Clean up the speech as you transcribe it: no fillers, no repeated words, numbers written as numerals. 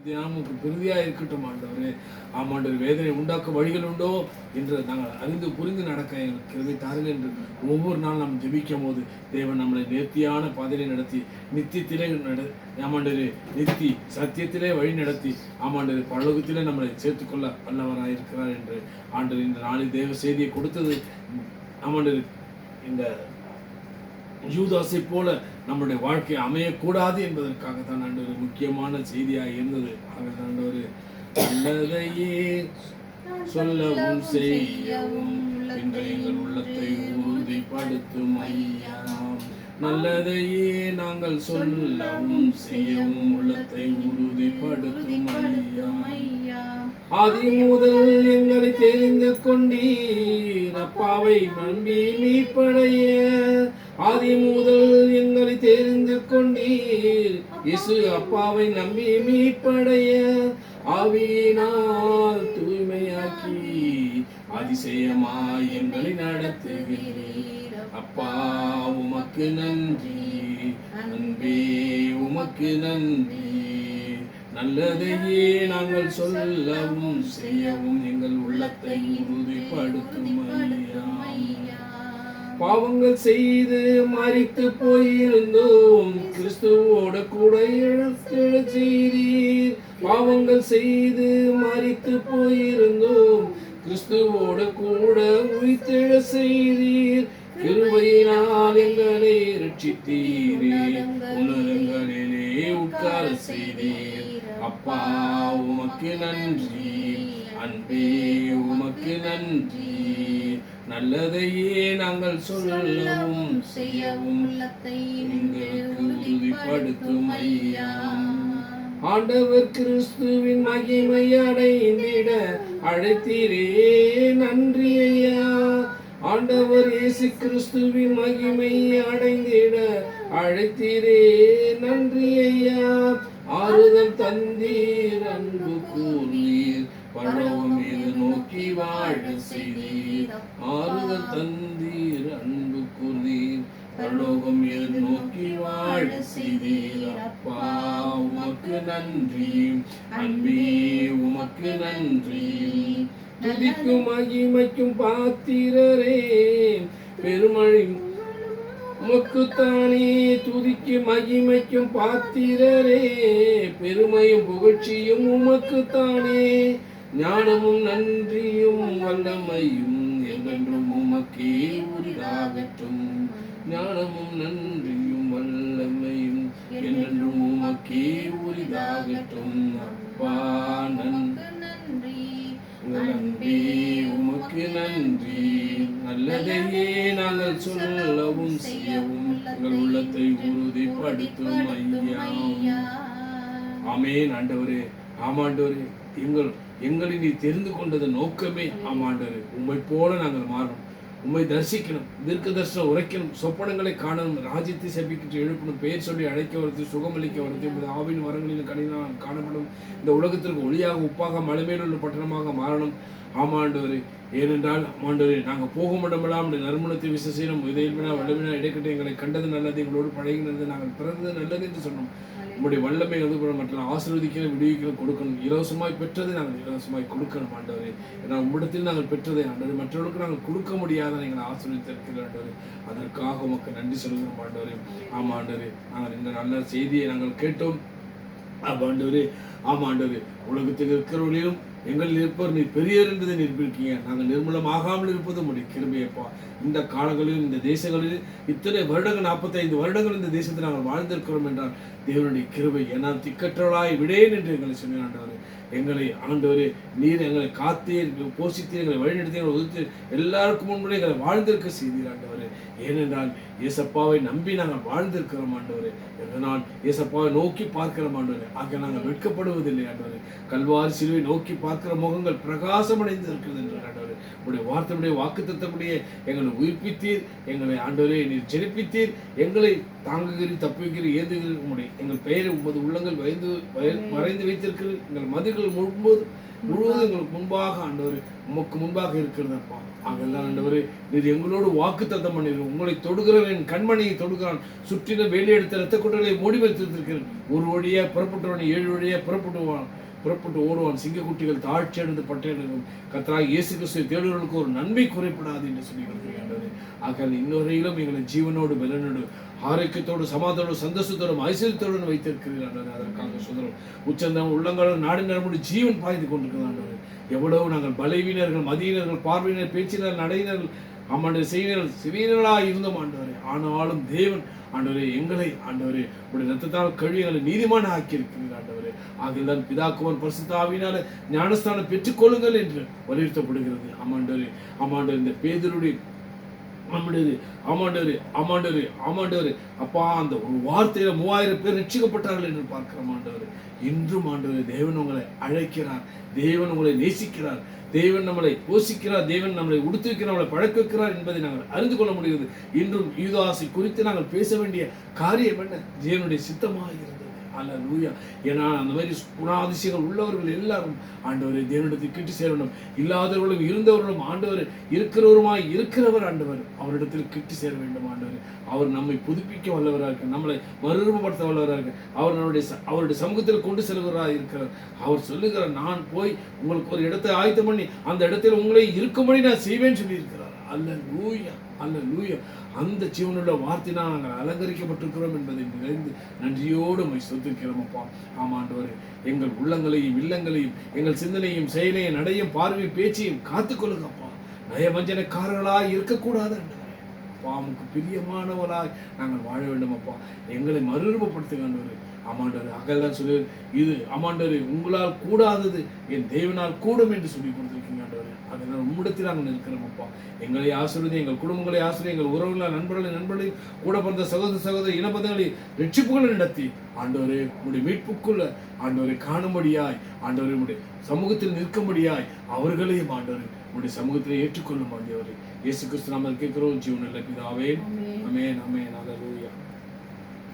தியானமுக்கு பிரிதியாக இருக்கட்டும் ஆண்டவரே. ஆமாண்டவர், வேதனை உண்டாக்க வழிகள் உண்டோ என்று நாங்கள் அறிந்து புரிந்து நடக்க எங்களுக்கு கிருபை தாருங்கள் என்று ஒவ்வொரு நாள் நாம் ஜெபிக்கும் போது தேவன் நம்மளை நேர்த்தியான பாதையை நடத்தி நித்தியத்திலே ஆமாண்டவரே நித்தி சத்தியத்திலே வழி நடத்தி ஆமாண்டவரே பரலோகத்திலே நம்மளை சேர்த்துக்கொள்ள வல்லவராயிருக்கிறார் என்று ஆண்டவர் இந்த நாளில் தேவ செய்தியை கொடுத்தது. ஆமாண்டவர், இந்த யூதாசை போல நம்முடைய வாழ்க்கை அமையக்கூடாது என்பதற்காகத்தான் ஆண்டவர் முக்கியமான செய்தியாக இருந்தது. ஆண்டவர் நல்லதையே சொல்லவும் செய்யவும் எங்கள் உள்ளத்தை உறுதிப்படுத்தும் ஐயா. நல்லதையே நாங்கள் சொல்லவும் செய்யவும் உள்ளத்தை உறுதிப்படுத்தும் ஐயா. ஆதி முதல் எங்களை தெரிந்து கொண்டீர், அப்பாவை நம்பி மீட்படைய. ஆதி முதல் எங்களை தெரிந்து கொண்டீர், இயேசு அப்பாவை நம்பி மீட்படைய. ஆவியினால் தூய்மையாக்கி அதிசயமாய் எங்களை நடத்துகிறீர். அப்பா உமக்கு நன்றி, அன்பே உமக்கு நன்றி. நல்லதையே நாங்கள் சொல்லவும் செய்யவும் எங்கள் உள்ளத்தை உறுதிப்படுத்தும் ஐயா. பாவங்கள் செய்து மரித்து போயிருந்தோம், கிறிஸ்துவோட கூட எழுத்தெழச் செய்தீர். பாவங்கள் செய்து மரித்து போயிருந்தோம், கிறிஸ்துவோட கூட உயிர்த்தெழச் செய்தீர். கிருபையினால் எங்களை ரட்சித்தீரே, உன்னதங்களிலே உட்கார செய்தீர். அப்பா உமக்கு நன்றி, அன்பே உமக்கு நன்றி. நல்லதையே நாங்கள் சொல்லவும் செய்யவும் எங்களுக்கு உறுதிப்படுத்தும் ஐயா. ஆண்டவர் கிறிஸ்துவின் மகிமை அடைந்திட அழைத்தீரே, நன்றி ஐயா. ஆண்டவர் இயேசு கிறிஸ்துவின் மகிமை அடைந்திட அழைத்தீரே, நன்றி ஐயா. ஆறுதல் தந்தீர், அன்பு கூர்ந்தீர், பரலோகம் எது நோக்கி வாழ செய்தீர். ஆறுதல் தந்தீர், அன்பு கூர்ந்தீர், பரலோகம் எது நோக்கி வாழ செய்தீர். அப்பா உமக்கு நன்றி, அன்பே உமக்கு நன்றி. துதிக்கும் மகிமைக்கும் பாத்திரரே, பெருமழை உமக்குத்தானே. துதிக்கும் மகிமைக்கும் பாத்திரரே, பெருமையும் புகழ்ச்சியும் உமக்குத்தானே. ஞானமும் நன்றியும் வல்லமையும் என்றென்றும் உமக்கே உரிதாகட்டும். ஞானமும் நன்றியும் வல்லமையும் என்றென்றும் உமக்கே உரிதாகட்டும். அப்பா நன்றி, அன்பே உமக்கு நன்றி. நல்லதையே நாங்கள் சொல்லவும் செய்யவும் எங்கள் உள்ளத்தை உறுதிப்படுத்தும் ஐயா. ஆமென் ஆண்டவரே. ஆமாண்டவரே, எங்களை நீ தெரிந்து கொண்டது நோக்கமே ஆமாண்டவரே, உம்மை போல நாங்கள் மாறணும், உம்மை தரிசிக்கணும், தீர்க்க தரிசனம் உரைக்கணும், சொப்பனங்களை காணணும், ராஜ்யத்தை செபிக்கிட்டு எழுப்பணும், பெயர் சொல்லி அழைக்க வருது, சுகமளிக்க வருது, ஆவின் வரங்களில் கடினம் காணப்படும், இந்த உலகத்திற்கு ஒளியாக உப்பாக மலைமேலுள்ள பட்டணமாக மாறணும். ஆமாண்டவரே, ஏனென்றால் ஆமாண்டவரே, நாங்கள் போகும் இடமெல்லாம் நறுமணத்தை விசேஷம் இதையில்வினா வல்லவினா இடைக்கட்டை எங்களை கண்டது நல்லது, எங்களோடு பழகினது நாங்கள் பிறந்தது நல்லது என்று சொன்னோம். உங்களுடைய வல்லமை எழுதுபட மற்றும் ஆசீர்வதிக்கணும், விடுவிக்கணும், கொடுக்கணும். இலவசமாய் பெற்றதை நாங்கள் இலவசமாய் கொடுக்கணும் ஆண்டவரே. ஏன்னா உம்மிடத்தில் நாங்கள் பெற்றதை ஆண்டவரே மற்றவர்களுக்கு நாங்கள் கொடுக்க முடியாத எங்களை ஆசீர்வதித்திருக்கிற ஆண்டவரே, அதற்காக உமக்கு நன்றி சொல்கிறோம் ஆண்டவரே. ஆமா ஆண்டவரே, நாங்கள் இந்த நல்ல செய்தியை நாங்கள் கேட்டோம் ஆண்டவரே. ஆமா ஆண்டவரே, உலகத்தில் இருக்கிறவர்களிலும் எங்களில் இருப்பவர் நீர் பெரியர் என்பதை நிரூபிக்கீங்க. நாங்கள் நிர்மூலமாகாமல் இருப்பது உங்களுடைய கிருபையப்பா. இந்த காலங்களிலும் இந்த தேசங்களில் இத்தனை வருடங்கள் 45 வருடங்கள் இந்த தேசத்தில் நாங்கள் வாழ்ந்திருக்கிறோம் என்றால் தேவனுடைய கிருபை. ஏன்னால் திக்கற்றவளாய் விடேன் என்று எங்களை சொன்ன ஆண்டவரே, எங்களை ஆண்டவரே நீர் எங்களை காத்தீர், போஷித்தீர், எங்களை வழிநடத்தி, எங்களை உதித்து எல்லாருக்கும் முன்பே எங்களை வாழ்ந்திருக்க செய்தீர் ஆண்டவரே. ஏனென்றால் இயேசப்பாவை நம்பி நாங்கள் வாழ்ந்திருக்கிறோம் ஆண்டவரே. எதனால் இயேசப்பாவை நோக்கி பார்க்கிறோம் ஆண்டவரே. ஆக நாங்கள் வெட்கப்படுவதில்லை ஆண்டவரே. கல்வாரி சிலுவை நோக்கி பார்க்கிற முகங்கள் பிரகாசம் அடைந்து இருக்கிறது என்று ஆண்டவரே. உடைய வார்த்தையுடைய வாக்குத்தத்தக்கூடிய எங்களை உயிர்ப்பித்தீர், எங்களை ஆண்டவரே நீர் ஜெனிப்பித்தீர், எங்களை தாங்குகிறீர், தப்புகிறீர், ஏந்துகிறீர். உங்களுடைய எங்கள் பெயரை உமது உள்ளங்கள் மறைந்து வைத்திருக்கிறது. எங்கள் மதில்கள் முழுவதும் எங்களுக்கு முன்பாக ஆண்டவரே உமக்கு முன்பாக இருக்கிறதப்பா. ஆகெல்லாம் ஆண்டவரே நீர் எங்களோடு வாக்குத்தத்தம் பண்ணிருக்கோம். உங்களை தொடுகிறவன் கண்மணியை தொடுகிறான், சுற்றிலும் வேலி எடுத்த இரத்த குட்டங்களை மூடி வைத்திருக்கிறேன். ஒரு வழியா புறப்பட்டவன் 7 வழியா புறப்பட்டு ஓடுவான். சிங்கக்குட்டிகள் தாழ்ச்சி அடைந்து பட்டயம் கர்த்தராகிய இயேசு கிறிஸ்துவை தேடுவர்களுக்கு ஒரு நன்மை குறைப்படாது என்று சொல்லி கொடுக்கிறார். ஆக இன்னொரையிலும் எங்களை ஜீவனோடு பலனோடு ஆரோக்கியத்தோடு சமாதானோடு சந்தோஷத்தோடும் ஐஸ்வர்யத்தோடு வைத்திருக்கிறார். அதற்காக சுதரம் உச்சந்தம் உள்ளங்களும் நாடு நரம்பு ஜீவன் பாய்ந்து கொண்டிருக்கிறார். எவ்வளவு நாங்கள் பலவீனர்கள், மதியினர்கள், பார்வையினர், பேச்சினர், நடையினர்கள், ஆமாண்டவர் செய்யினர், சிவியர்களாக இருந்தோம் ஆண்டவரே. ஆனாலும் தேவன் ஆண்டவரே எங்களை ஆண்டவரே உடைய ரத்தத்தால் கழுவி எங்களை நீதிமான ஆக்கி இருக்கிறீர் ஆண்டவரே. ஆகில்தான் பிதாக்குவன் பரிசுத்த ஆவியினால ஞானஸ்தானம் பெற்றுக்கொள்ளுங்கள் என்று வலியுறுத்தப்படுகிறது. ஆமாண்டவரே இந்த பேதுருடைய ஆமாண்டவரே அப்பா, அந்த ஒரு வார்த்தையில 3000 பேர் ரட்சிக்கப்பட்டார்கள் என்று பார்க்கிறோம் ஆண்டவரே. இன்றும் ஆண்டவரே தேவன் உங்களை அழைக்கிறார், தேவன் உங்களை நேசிக்கிறார், தேவன் நம்மளை போஷிக்கிறார், தேவன் நம்மளை உடுத்திருக்கிறார், நம்மளை பழக்க வைக்கிறார் என்பதை நாங்கள் அறிந்து கொள்ள முடிகிறது. இன்றும் யூதாசை குறித்து நாங்கள் பேச வேண்டிய காரியம் என்ன? தேவனுடைய சித்தமாகிறது. அல்லேலூயா. ஏன்னா அந்த மாதிரி குணாதிசயங்கள் உள்ளவர்கள் எல்லாரும் ஆண்டவரை தேவனிடத்தில் கிட்டு சேர வேண்டும். இல்லாதவர்களும் இருந்தவர்களும் ஆண்டவர் இருக்கிறவர் ஆண்டவர் அவரிடத்தில் கிட்டு சேர வேண்டும். ஆண்டவர் அவர் நம்மை புதுப்பிக்க வல்லவராக இருக்க, நம்மளை மறுரூபப்படுத்த வல்லவராக இருக்க, அவர் அவருடைய சமூகத்தில் கொண்டு செல்வராக இருக்கிறார். அவர் சொல்லுகிறார், நான் போய் உங்களுக்கு ஒரு இடத்தை ஆயத்தம் பண்ணி அந்த இடத்தில் உங்களை இருக்கும்படி நான் செய்வேன் சொல்லி இருக்கிறார். அல்லேலூயா, அல்லேலூயா. அந்த ஜீவனுள்ள வார்த்தையினால் நாங்கள் அலங்கரிக்கப்பட்டிருக்கிறோம் என்பதை நிறைந்து நன்றியோடு சொத்திருக்கிறோம் அப்பா. ஆமாண்டவரே, எங்கள் உள்ளங்களையும் இல்லங்களையும் எங்கள் சிந்தனையும் செயலையும் நடையும் பார்வையும் பேச்சையும் காத்துக்கொள்ளுங்கப்பா. நயவஞ்சனக்காரர்களாய் இருக்கக்கூடாது ஆண்டவரே. அப்பாவுக்கு பிரியமானவராய் நாங்கள் வாழ வேண்டும் அப்பா. எங்களை மறுரூபப்படுத்துங்க ஆண்டவரே. ஆமாண்டவரே, அகல்தான் சொல்லு இது ஆமாண்டவரே, உங்களால் கூடாதது என் தேவனால் கூடும் என்று சொல்லி கொடுத்துருக்கீங்க ஆண்டவரே. அதனால் உம்மிடத்தில் நாங்கள் இருக்கிறோம் அப்பா. எங்களை ஆசீர்வதி, எங்கள் குடும்பங்களை ஆசீர்வதி, எங்கள் உறவுகளை நண்பர்களை கூட பிறந்த சகோதர இனபந்தங்களை ரட்சிப்புகளை நடத்தி ஆண்டவரே உடைய மீட்புக்குள்ள ஆண்டவரை காணும்படியாய், ஆண்டவரை உடைய சமூகத்தில் நிற்கும்படியாய் அவர்களையும் ஆண்டவரை உடைய சமூகத்தில் ஏற்றுக்கொள்ளும் ஆண்டவரே. இயேசு கிறிஸ்து நாமத்தில் கேட்கிறோம் ஜீவனுள்ள பிதாவே. ஆமென், ஆமென், அல்லேலூயா.